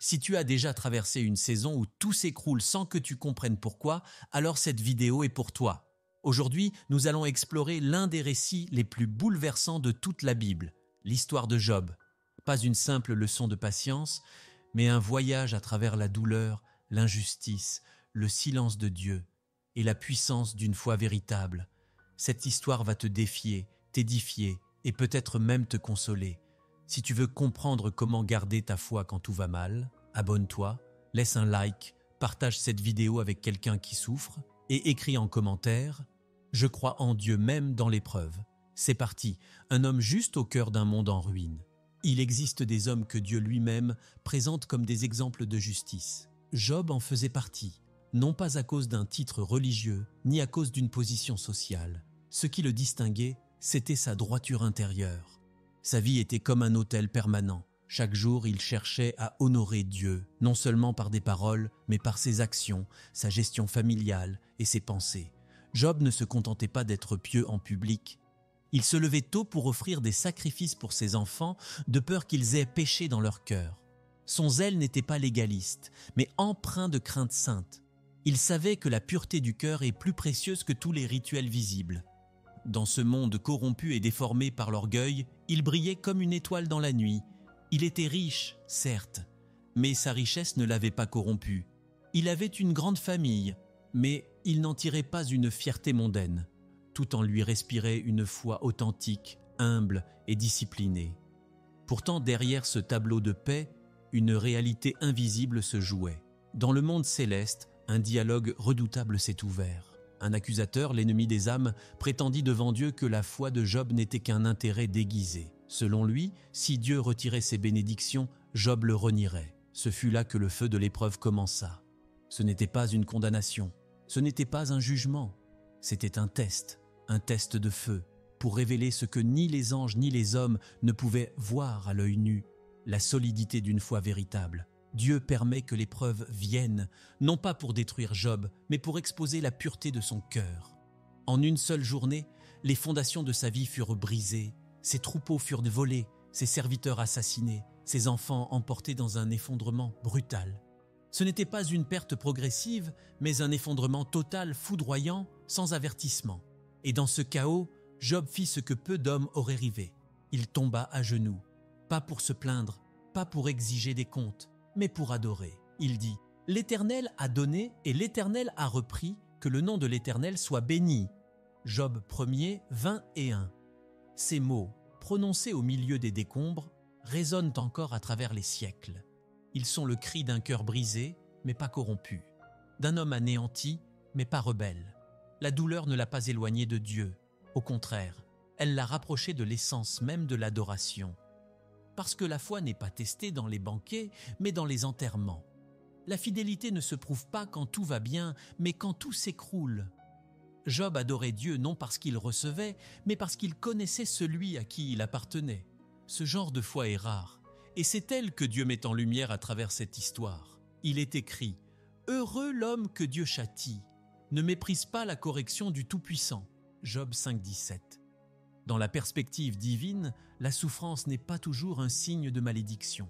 Si tu as déjà traversé une saison où tout s'écroule sans que tu comprennes pourquoi, alors cette vidéo est pour toi. Aujourd'hui, nous allons explorer l'un des récits les plus bouleversants de toute la Bible, l'histoire de Job. Pas une simple leçon de patience, mais un voyage à travers la douleur, l'injustice, le silence de Dieu et la puissance d'une foi véritable. Cette histoire va te défier, t'édifier et peut-être même te consoler. Si tu veux comprendre comment garder ta foi quand tout va mal, abonne-toi, laisse un like, partage cette vidéo avec quelqu'un qui souffre et écris en commentaire « Je crois en Dieu même dans l'épreuve ». C'est parti, un homme juste au cœur d'un monde en ruine. Il existe des hommes que Dieu lui-même présente comme des exemples de justice. Job en faisait partie, non pas à cause d'un titre religieux, ni à cause d'une position sociale. Ce qui le distinguait, c'était sa droiture intérieure. Sa vie était comme un autel permanent. Chaque jour, il cherchait à honorer Dieu, non seulement par des paroles, mais par ses actions, sa gestion familiale et ses pensées. Job ne se contentait pas d'être pieux en public. Il se levait tôt pour offrir des sacrifices pour ses enfants, de peur qu'ils aient péché dans leur cœur. Son zèle n'était pas légaliste, mais empreint de crainte sainte. Il savait que la pureté du cœur est plus précieuse que tous les rituels visibles. Dans ce monde corrompu et déformé par l'orgueil, il brillait comme une étoile dans la nuit. Il était riche, certes, mais sa richesse ne l'avait pas corrompu. Il avait une grande famille, mais il n'en tirait pas une fierté mondaine. Tout en lui respirait une foi authentique, humble et disciplinée. Pourtant, derrière ce tableau de paix, une réalité invisible se jouait. Dans le monde céleste, un dialogue redoutable s'est ouvert. Un accusateur, l'ennemi des âmes, prétendit devant Dieu que la foi de Job n'était qu'un intérêt déguisé. Selon lui, si Dieu retirait ses bénédictions, Job le renierait. Ce fut là que le feu de l'épreuve commença. Ce n'était pas une condamnation, ce n'était pas un jugement, c'était un test de feu, pour révéler ce que ni les anges ni les hommes ne pouvaient voir à l'œil nu, la solidité d'une foi véritable. Dieu permet que l'épreuve vienne, non pas pour détruire Job, mais pour exposer la pureté de son cœur. En une seule journée, les fondations de sa vie furent brisées, ses troupeaux furent volés, ses serviteurs assassinés, ses enfants emportés dans un effondrement brutal. Ce n'était pas une perte progressive, mais un effondrement total, foudroyant, sans avertissement. Et dans ce chaos, Job fit ce que peu d'hommes auraient rêvé. Il tomba à genoux, pas pour se plaindre, pas pour exiger des comptes, mais pour adorer. Il dit « L'Éternel a donné et l'Éternel a repris, que le nom de l'Éternel soit béni. » Job 1er, 21. Ces mots, prononcés au milieu des décombres, résonnent encore à travers les siècles. Ils sont le cri d'un cœur brisé, mais pas corrompu, d'un homme anéanti, mais pas rebelle. La douleur ne l'a pas éloigné de Dieu. Au contraire, elle l'a rapproché de l'essence même de l'adoration. Parce que la foi n'est pas testée dans les banquets, mais dans les enterrements. La fidélité ne se prouve pas quand tout va bien, mais quand tout s'écroule. Job adorait Dieu non parce qu'il recevait, mais parce qu'il connaissait celui à qui il appartenait. Ce genre de foi est rare, et c'est elle que Dieu met en lumière à travers cette histoire. Il est écrit « Heureux l'homme que Dieu châtie, ne méprise pas la correction du Tout-Puissant. » Job 5,17. Dans la perspective divine, la souffrance n'est pas toujours un signe de malédiction.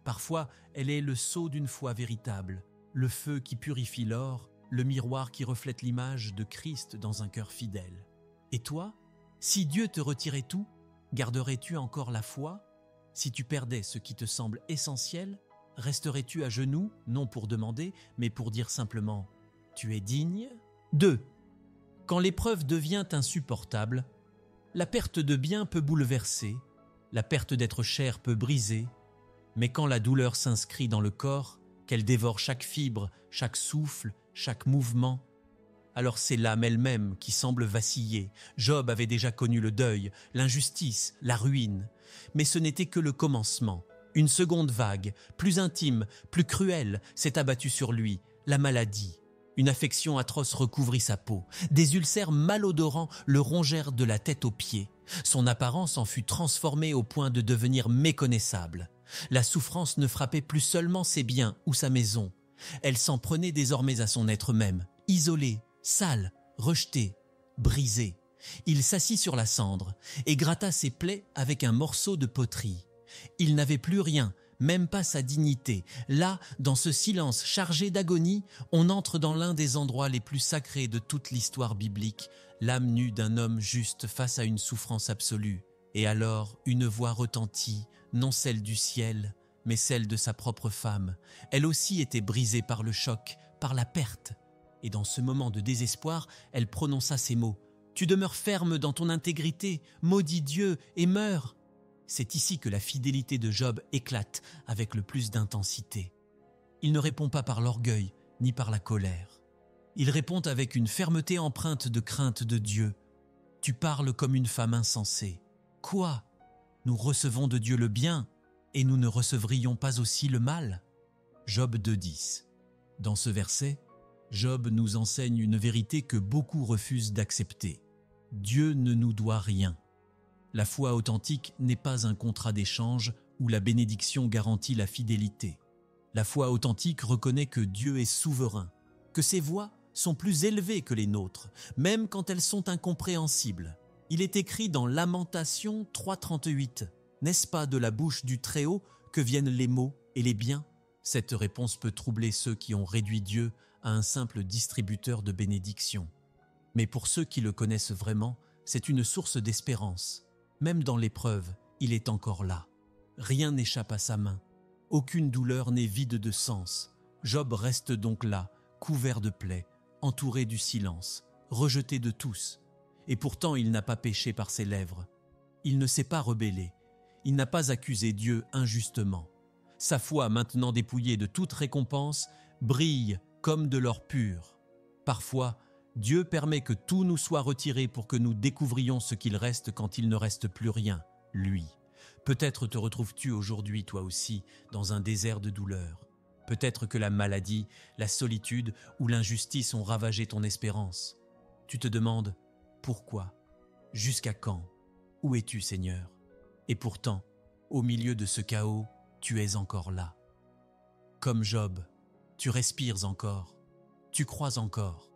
Parfois, elle est le sceau d'une foi véritable, le feu qui purifie l'or, le miroir qui reflète l'image de Christ dans un cœur fidèle. Et toi, si Dieu te retirait tout, garderais-tu encore la foi? Si tu perdais ce qui te semble essentiel, resterais-tu à genoux, non pour demander, mais pour dire simplement « Tu es digne » 2. Quand l'épreuve devient insupportable, la perte de biens peut bouleverser, la perte d'être cher peut briser, mais quand la douleur s'inscrit dans le corps, qu'elle dévore chaque fibre, chaque souffle, chaque mouvement, alors c'est l'âme elle-même qui semble vaciller. Job avait déjà connu le deuil, l'injustice, la ruine, mais ce n'était que le commencement. Une seconde vague, plus intime, plus cruelle, s'est abattue sur lui, la maladie. Une affection atroce recouvrit sa peau. Des ulcères malodorants le rongèrent de la tête aux pieds. Son apparence en fut transformée au point de devenir méconnaissable. La souffrance ne frappait plus seulement ses biens ou sa maison. Elle s'en prenait désormais à son être même, isolé, sale, rejeté, brisé. Il s'assit sur la cendre et gratta ses plaies avec un morceau de poterie. Il n'avait plus rien, même pas sa dignité. Là, dans ce silence chargé d'agonie, on entre dans l'un des endroits les plus sacrés de toute l'histoire biblique, l'âme nue d'un homme juste face à une souffrance absolue. Et alors, une voix retentit, non celle du ciel, mais celle de sa propre femme. Elle aussi était brisée par le choc, par la perte. Et dans ce moment de désespoir, elle prononça ces mots. « Tu demeures ferme dans ton intégrité, maudis Dieu et meurs !» C'est ici que la fidélité de Job éclate avec le plus d'intensité. Il ne répond pas par l'orgueil ni par la colère. Il répond avec une fermeté empreinte de crainte de Dieu. « Tu parles comme une femme insensée. Quoi ? Nous recevons de Dieu le bien et nous ne recevrions pas aussi le mal ?» Job 2,10. Dans ce verset, Job nous enseigne une vérité que beaucoup refusent d'accepter. Dieu ne nous doit rien. La foi authentique n'est pas un contrat d'échange où la bénédiction garantit la fidélité. La foi authentique reconnaît que Dieu est souverain, que ses voies sont plus élevées que les nôtres, même quand elles sont incompréhensibles. Il est écrit dans Lamentations 3,38 « N'est-ce pas de la bouche du Très-Haut que viennent les maux et les biens ?» Cette réponse peut troubler ceux qui ont réduit Dieu à un simple distributeur de bénédictions. Mais pour ceux qui le connaissent vraiment, c'est une source d'espérance. Même dans l'épreuve, il est encore là. Rien n'échappe à sa main. Aucune douleur n'est vide de sens. Job reste donc là, couvert de plaies, entouré du silence, rejeté de tous. Et pourtant, il n'a pas péché par ses lèvres. Il ne s'est pas rebellé. Il n'a pas accusé Dieu injustement. Sa foi, maintenant dépouillée de toute récompense, brille comme de l'or pur. Parfois, Dieu permet que tout nous soit retiré pour que nous découvrions ce qu'il reste quand il ne reste plus rien, lui. Peut-être te retrouves-tu aujourd'hui, toi aussi, dans un désert de douleur. Peut-être que la maladie, la solitude ou l'injustice ont ravagé ton espérance. Tu te demandes, pourquoi ? Jusqu'à quand ? Où es-tu, Seigneur ? Et pourtant, au milieu de ce chaos, tu es encore là. Comme Job, tu respires encore, tu crois encore.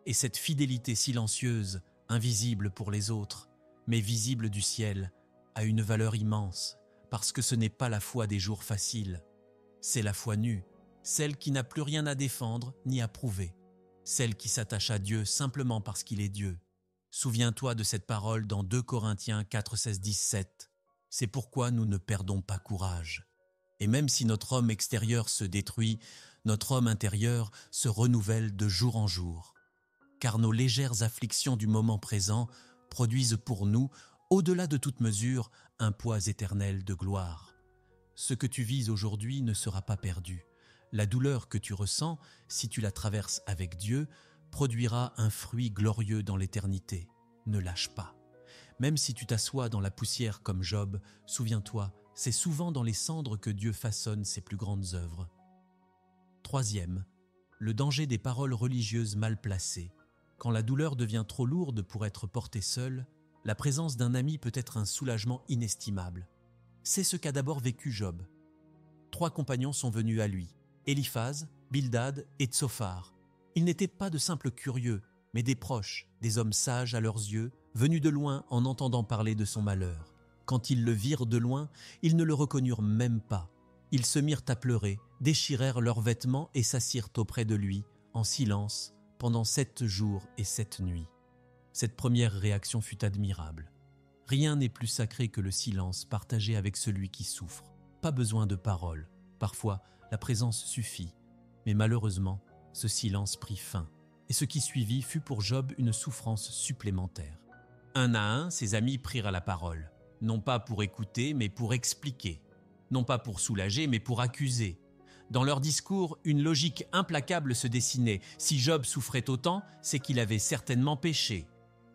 Et cette fidélité silencieuse, invisible pour les autres, mais visible du ciel, a une valeur immense, parce que ce n'est pas la foi des jours faciles. C'est la foi nue, celle qui n'a plus rien à défendre ni à prouver, celle qui s'attache à Dieu simplement parce qu'il est Dieu. Souviens-toi de cette parole dans 2 Corinthiens 4, 16, 17. C'est pourquoi nous ne perdons pas courage. Et même si notre homme extérieur se détruit, notre homme intérieur se renouvelle de jour en jour. Car nos légères afflictions du moment présent produisent pour nous, au-delà de toute mesure, un poids éternel de gloire. Ce que tu vis aujourd'hui ne sera pas perdu. La douleur que tu ressens, si tu la traverses avec Dieu, produira un fruit glorieux dans l'éternité. Ne lâche pas. Même si tu t'assois dans la poussière comme Job, souviens-toi, c'est souvent dans les cendres que Dieu façonne ses plus grandes œuvres. Troisième, le danger des paroles religieuses mal placées. Quand la douleur devient trop lourde pour être portée seule, la présence d'un ami peut être un soulagement inestimable. C'est ce qu'a d'abord vécu Job. 3 compagnons sont venus à lui, Éliphaz, Bildad et Tsophar. Ils n'étaient pas de simples curieux, mais des proches, des hommes sages à leurs yeux, venus de loin en entendant parler de son malheur. Quand ils le virent de loin, ils ne le reconnurent même pas. Ils se mirent à pleurer, déchirèrent leurs vêtements et s'assirent auprès de lui, en silence, pendant 7 jours et 7 nuits. Cette première réaction fut admirable. Rien n'est plus sacré que le silence partagé avec celui qui souffre. Pas besoin de paroles. Parfois, la présence suffit. Mais malheureusement, ce silence prit fin. Et ce qui suivit fut pour Job une souffrance supplémentaire. Un à un, ses amis prirent la parole. Non pas pour écouter, mais pour expliquer. Non pas pour soulager, mais pour accuser. Dans leur discours, une logique implacable se dessinait. Si Job souffrait autant, c'est qu'il avait certainement péché.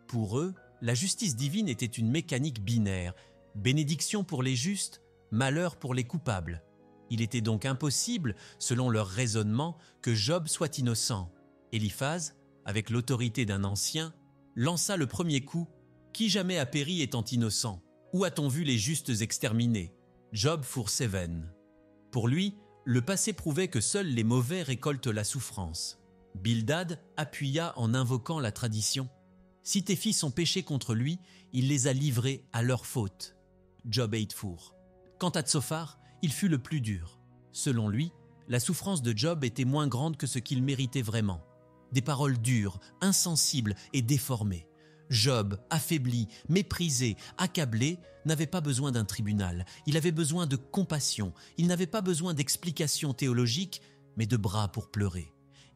Pour eux, la justice divine était une mécanique binaire. Bénédiction pour les justes, malheur pour les coupables. Il était donc impossible, selon leur raisonnement, que Job soit innocent. Éliphaz, avec l'autorité d'un ancien, lança le premier coup. Qui jamais a péri étant innocent? Où a-t-on vu les justes exterminés? Job fourre ses veines. Pour lui, le passé prouvait que seuls les mauvais récoltent la souffrance. Bildad appuya en invoquant la tradition. Si tes fils ont péché contre lui, il les a livrés à leur faute. Job 8-4. Quant à Tsophar, Il fut le plus dur. Selon lui, la souffrance de Job était moins grande que ce qu'il méritait vraiment. Des paroles dures, insensibles et déformées. Job, affaibli, méprisé, accablé, n'avait pas besoin d'un tribunal. Il avait besoin de compassion. Il n'avait pas besoin d'explications théologiques, mais de bras pour pleurer.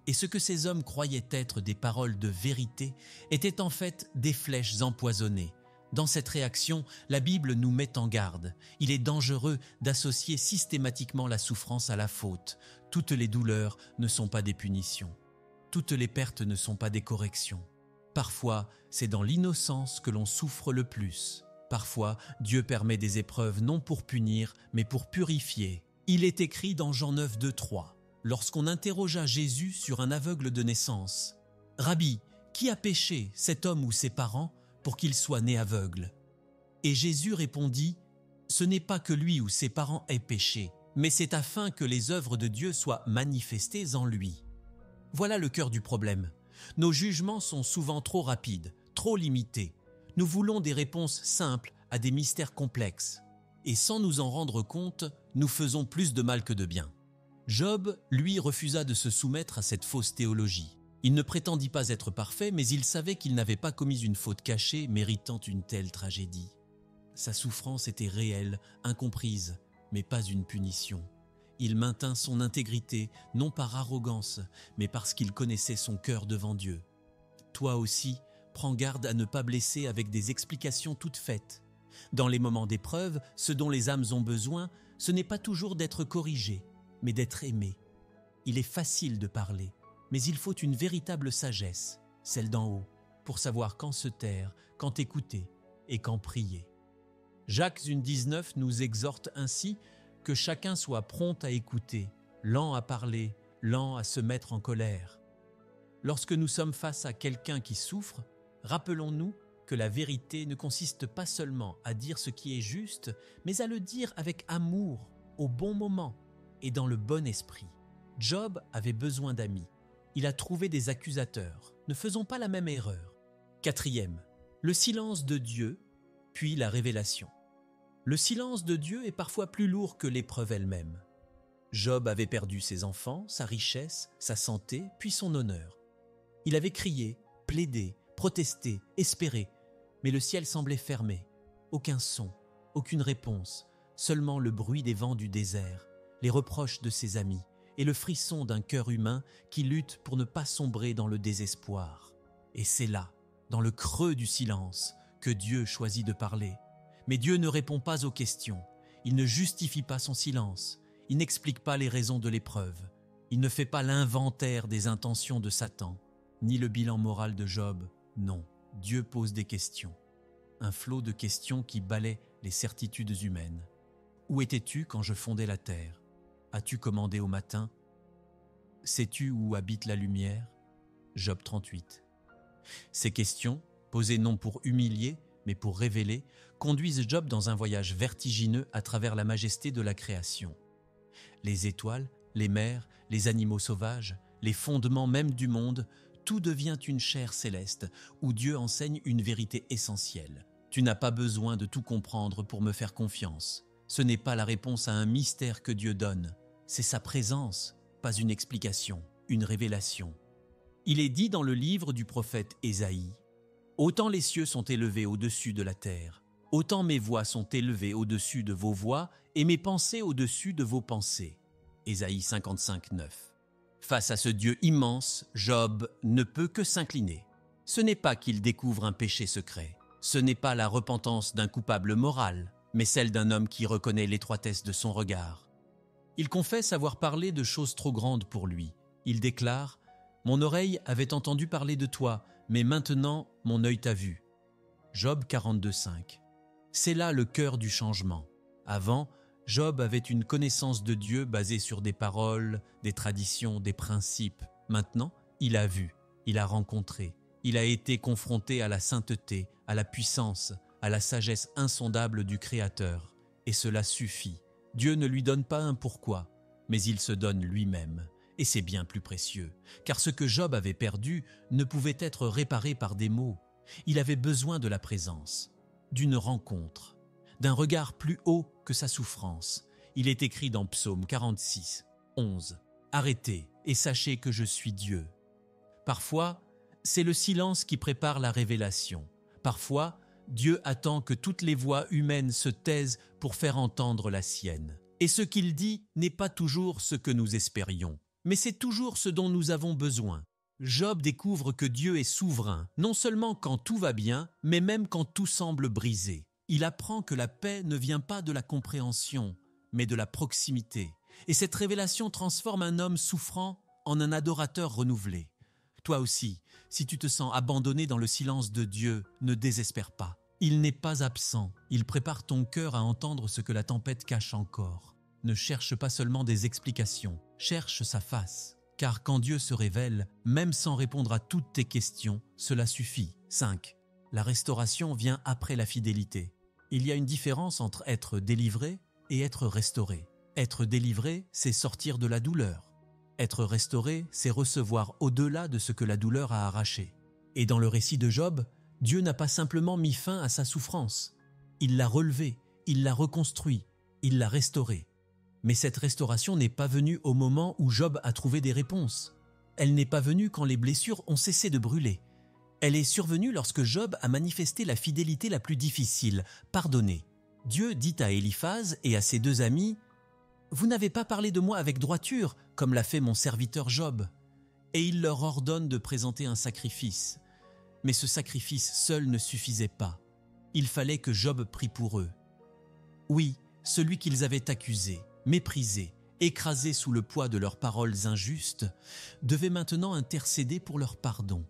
Et ce que ces hommes croyaient être des paroles de vérité étaient en fait des flèches empoisonnées. Dans cette réaction, la Bible nous met en garde. Il est dangereux d'associer systématiquement la souffrance à la faute. Toutes les douleurs ne sont pas des punitions. Toutes les pertes ne sont pas des corrections. Parfois, c'est dans l'innocence que l'on souffre le plus. Parfois, Dieu permet des épreuves non pour punir, mais pour purifier. Il est écrit dans Jean 9, 2, 3, lorsqu'on interrogea Jésus sur un aveugle de naissance. « Rabbi, qui a péché, cet homme ou ses parents, pour qu'il soit né aveugle ?» Et Jésus répondit, « Ce n'est pas que lui ou ses parents aient péché, mais c'est afin que les œuvres de Dieu soient manifestées en lui. » Voilà le cœur du problème. Nos jugements sont souvent trop rapides, trop limités. Nous voulons des réponses simples à des mystères complexes. Et sans nous en rendre compte, nous faisons plus de mal que de bien. Job, lui, refusa de se soumettre à cette fausse théologie. Il ne prétendit pas être parfait, mais il savait qu'il n'avait pas commis une faute cachée méritant une telle tragédie. Sa souffrance était réelle, incomprise, mais pas une punition. Il maintint son intégrité, non par arrogance, mais parce qu'il connaissait son cœur devant Dieu. Toi aussi, prends garde à ne pas blesser avec des explications toutes faites. Dans les moments d'épreuve, ce dont les âmes ont besoin, ce n'est pas toujours d'être corrigé, mais d'être aimé. Il est facile de parler, mais il faut une véritable sagesse, celle d'en haut, pour savoir quand se taire, quand écouter et quand prier. Jacques 1,19 nous exhorte ainsi que chacun soit prompt à écouter, lent à parler, lent à se mettre en colère. Lorsque nous sommes face à quelqu'un qui souffre, rappelons-nous que la vérité ne consiste pas seulement à dire ce qui est juste, mais à le dire avec amour, au bon moment et dans le bon esprit. Job avait besoin d'amis. Il a trouvé des accusateurs. Ne faisons pas la même erreur. 4e, le silence de Dieu, puis la révélation. Le silence de Dieu est parfois plus lourd que l'épreuve elle-même. Job avait perdu ses enfants, sa richesse, sa santé, puis son honneur. Il avait crié, plaidé, protesté, espéré, mais le ciel semblait fermé. Aucun son, aucune réponse, seulement le bruit des vents du désert, les reproches de ses amis et le frisson d'un cœur humain qui lutte pour ne pas sombrer dans le désespoir. Et c'est là, dans le creux du silence, que Dieu choisit de parler. Mais Dieu ne répond pas aux questions, il ne justifie pas son silence, il n'explique pas les raisons de l'épreuve, il ne fait pas l'inventaire des intentions de Satan, ni le bilan moral de Job, non. Dieu pose des questions, un flot de questions qui balaient les certitudes humaines. Où étais-tu quand je fondais la terre? As-tu commandé au matin? Sais-tu où habite la lumière? Job 38. Ces questions, posées non pour humilier, mais pour révéler, conduisent Job dans un voyage vertigineux à travers la majesté de la création. Les étoiles, les mers, les animaux sauvages, les fondements même du monde, tout devient une chair céleste où Dieu enseigne une vérité essentielle. Tu n'as pas besoin de tout comprendre pour me faire confiance. Ce n'est pas la réponse à un mystère que Dieu donne, c'est sa présence, pas une explication, une révélation. Il est dit dans le livre du prophète Ésaïe, « Autant les cieux sont élevés au-dessus de la terre, autant mes voix sont élevées au-dessus de vos voix et mes pensées au-dessus de vos pensées. » Ésaïe 55, 9. Face à ce Dieu immense, Job ne peut que s'incliner. Ce n'est pas qu'il découvre un péché secret, ce n'est pas la repentance d'un coupable moral, mais celle d'un homme qui reconnaît l'étroitesse de son regard. Il confesse avoir parlé de choses trop grandes pour lui. Il déclare « Mon oreille avait entendu parler de toi, mais maintenant mon œil t'a vu. » Job 42, 5. C'est là le cœur du changement. Avant, Job avait une connaissance de Dieu basée sur des paroles, des traditions, des principes. Maintenant, il a vu, il a rencontré, il a été confronté à la sainteté, à la puissance, à la sagesse insondable du Créateur. Et cela suffit. Dieu ne lui donne pas un pourquoi, mais il se donne lui-même. Et c'est bien plus précieux, car ce que Job avait perdu ne pouvait être réparé par des mots. Il avait besoin de la présence, d'une rencontre, d'un regard plus haut que sa souffrance. Il est écrit dans Psaume 46, 11. Arrêtez et sachez que je suis Dieu. Parfois, c'est le silence qui prépare la révélation. Parfois, Dieu attend que toutes les voix humaines se taisent pour faire entendre la sienne. Et ce qu'il dit n'est pas toujours ce que nous espérions, mais c'est toujours ce dont nous avons besoin. Job découvre que Dieu est souverain, non seulement quand tout va bien, mais même quand tout semble brisé. Il apprend que la paix ne vient pas de la compréhension, mais de la proximité. Et cette révélation transforme un homme souffrant en un adorateur renouvelé. Toi aussi, si tu te sens abandonné dans le silence de Dieu, ne désespère pas. Il n'est pas absent, il prépare ton cœur à entendre ce que la tempête cache encore. Ne cherche pas seulement des explications, cherche sa face. Car quand Dieu se révèle, même sans répondre à toutes tes questions, cela suffit. 5. La restauration vient après la fidélité. Il y a une différence entre être délivré et être restauré. Être délivré, c'est sortir de la douleur. Être restauré, c'est recevoir au-delà de ce que la douleur a arraché. Et dans le récit de Job, Dieu n'a pas simplement mis fin à sa souffrance. Il l'a relevé, il l'a reconstruit, il l'a restauré. Mais cette restauration n'est pas venue au moment où Job a trouvé des réponses. Elle n'est pas venue quand les blessures ont cessé de brûler. Elle est survenue lorsque Job a manifesté la fidélité la plus difficile, pardonner. Dieu dit à Éliphaz et à ses deux amis « Vous n'avez pas parlé de moi avec droiture, comme l'a fait mon serviteur Job. » Et il leur ordonne de présenter un sacrifice. Mais ce sacrifice seul ne suffisait pas. Il fallait que Job prie pour eux. Oui, celui qu'ils avaient accusé, méprisé, écrasé sous le poids de leurs paroles injustes, devait maintenant intercéder pour leur pardon.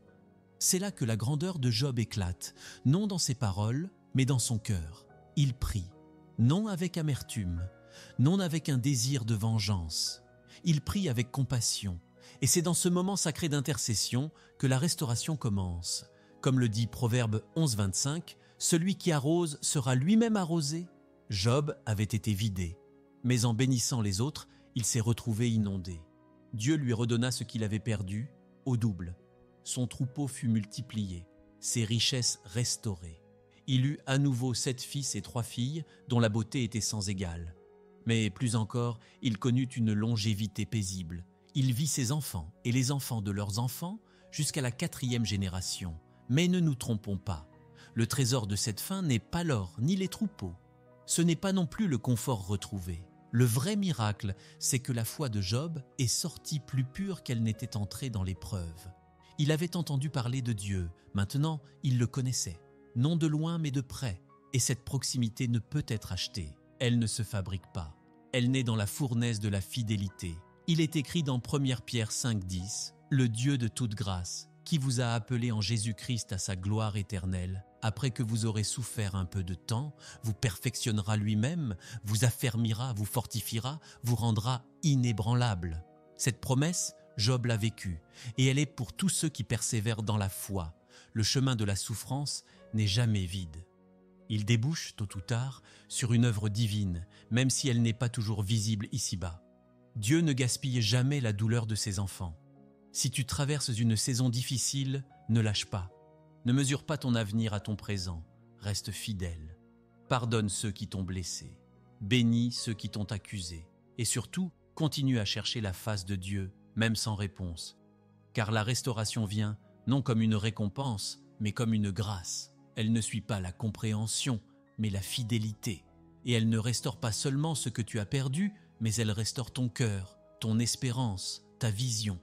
C'est là que la grandeur de Job éclate, non dans ses paroles, mais dans son cœur. Il prie, non avec amertume, non avec un désir de vengeance. Il prie avec compassion, et c'est dans ce moment sacré d'intercession que la restauration commence. Comme le dit Proverbe 11, 25, « Celui qui arrose sera lui-même arrosé ». Job avait été vidé, mais en bénissant les autres, il s'est retrouvé inondé. Dieu lui redonna ce qu'il avait perdu au double. Son troupeau fut multiplié, ses richesses restaurées. Il eut à nouveau 7 fils et 3 filles, dont la beauté était sans égale. Mais plus encore, il connut une longévité paisible. Il vit ses enfants et les enfants de leurs enfants jusqu'à la 4e génération. Mais ne nous trompons pas, le trésor de cette fin n'est pas l'or ni les troupeaux. Ce n'est pas non plus le confort retrouvé. Le vrai miracle, c'est que la foi de Job est sortie plus pure qu'elle n'était entrée dans l'épreuve. Il avait entendu parler de Dieu, maintenant il le connaissait, non de loin mais de près, et cette proximité ne peut être achetée. Elle ne se fabrique pas. Elle naît dans la fournaise de la fidélité. Il est écrit dans 1 Pierre 5,10 « Le Dieu de toute grâce, qui vous a appelé en Jésus-Christ à sa gloire éternelle, après que vous aurez souffert un peu de temps, vous perfectionnera lui-même, vous affermira, vous fortifiera, vous rendra inébranlable. » Cette promesse, Job l'a vécue, et elle est pour tous ceux qui persévèrent dans la foi. Le chemin de la souffrance n'est jamais vide. Il débouche, tôt ou tard, sur une œuvre divine, même si elle n'est pas toujours visible ici-bas. Dieu ne gaspille jamais la douleur de ses enfants. Si tu traverses une saison difficile, ne lâche pas. Ne mesure pas ton avenir à ton présent. Reste fidèle. Pardonne ceux qui t'ont blessé. Bénis ceux qui t'ont accusé. Et surtout, continue à chercher la face de Dieu, même sans réponse. Car la restauration vient, non comme une récompense, mais comme une grâce. Elle ne suit pas la compréhension, mais la fidélité. Et elle ne restaure pas seulement ce que tu as perdu, mais elle restaure ton cœur, ton espérance, ta vision.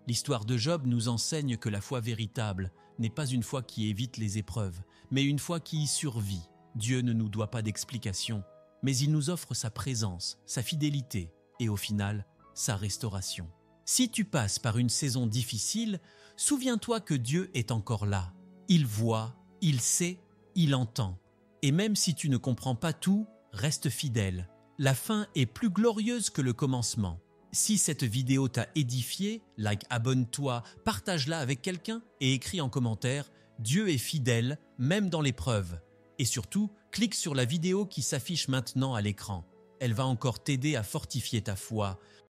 L'histoire de Job nous enseigne que la foi véritable n'est pas une foi qui évite les épreuves, mais une foi qui y survit. Dieu ne nous doit pas d'explication, mais il nous offre sa présence, sa fidélité et au final, sa restauration. Si tu passes par une saison difficile, souviens-toi que Dieu est encore là. Il voit, il sait, il entend. Et même si tu ne comprends pas tout, reste fidèle. La fin est plus glorieuse que le commencement. Si cette vidéo t'a édifié, abonne-toi, partage-la avec quelqu'un et écris en commentaire « Dieu est fidèle, même dans l'épreuve ». Et surtout, clique sur la vidéo qui s'affiche maintenant à l'écran. Elle va encore t'aider à fortifier ta foi.